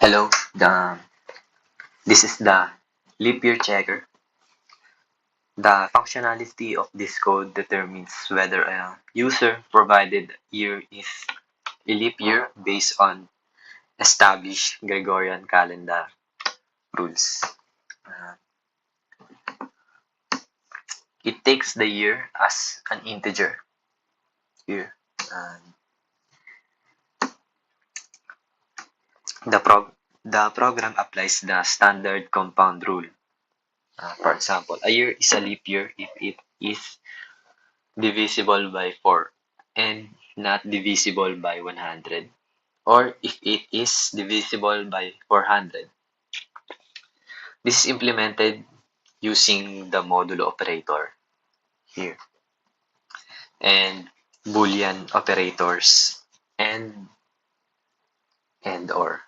Hello, this is the leap year checker. The functionality of this code determines whether a user provided year is a leap year based on established Gregorian calendar rules. Uh, it takes the year as an integer here. The, the program applies the standard compound rule. For example, a year is a leap year if it is divisible by 4 and not divisible by 100, or if it is divisible by 400. This is implemented using the modulo operator here and Boolean operators and or.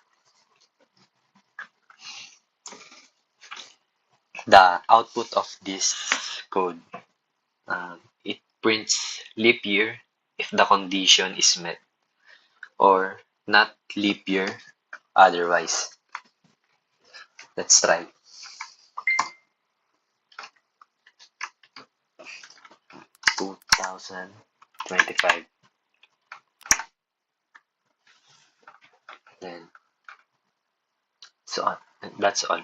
The output of this code, it prints leap year if the condition is met, or not leap year otherwise. Let's try. 2025. Then, so on. That's all.